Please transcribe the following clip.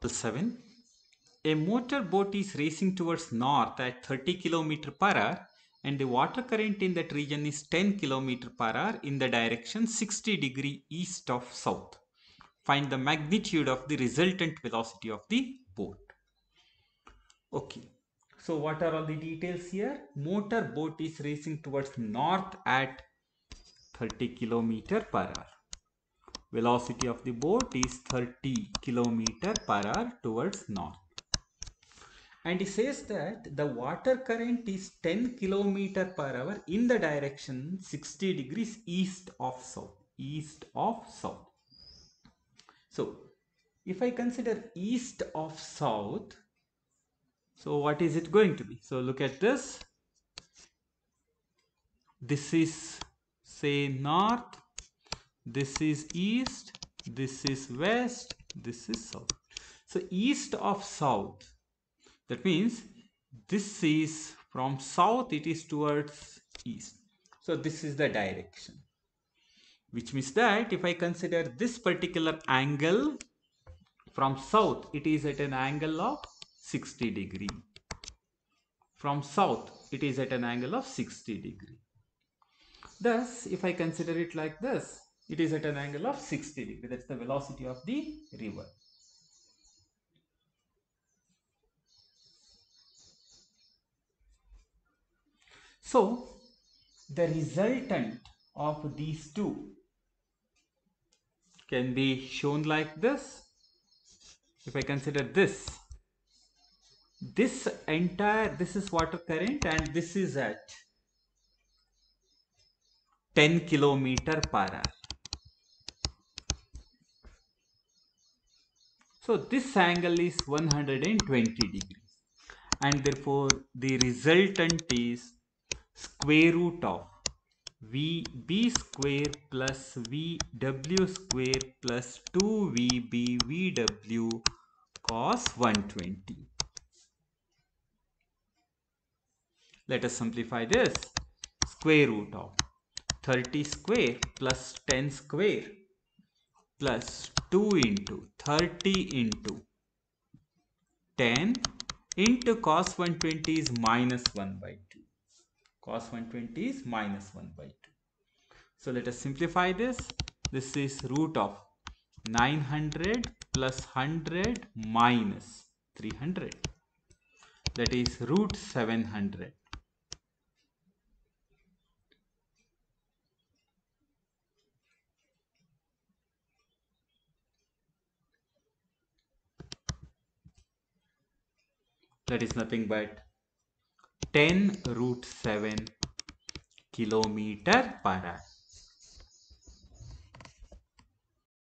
7. A motor boat is racing towards north at 30 km per hour and the water current in that region is 10 km per hour in the direction 60 degree east of south. Find the magnitude of the resultant velocity of the boat. Okay. So what are all the details here? Motor boat is racing towards north at 30 km per hour. Velocity of the boat is 30 km per hour towards north. And it says that the water current is 10 km per hour in the direction 60 degrees east of south. East of south. So if I consider east of south, so what is it going to be? So look at this. This is say north, this is east, this is west, this is south. So east of south, that means this is from south, it is towards east. So this is the direction, which means that if I consider this particular angle from south, it is at an angle of 60 degree. From south, it is at an angle of 60 degree. Thus, if I consider it like this, it is at an angle of 60 degree. That's the velocity of the river. So, the resultant of these two can be shown like this. If I consider this entire, this is water current and this is at 10 km per hour. So this angle is 120 degrees and therefore the resultant is square root of VB square plus VW square plus 2VB VW cos 120. Let us simplify this. Square root of 30 square plus 10 square plus 2 into 30 into 10 into cos 120 is minus 1 by 2. Cos 120 is minus 1 by 2. So let us simplify this. This is root of 900 plus 100 minus 300. That is root 700. That is nothing but 10 root 7 kilometer per hour.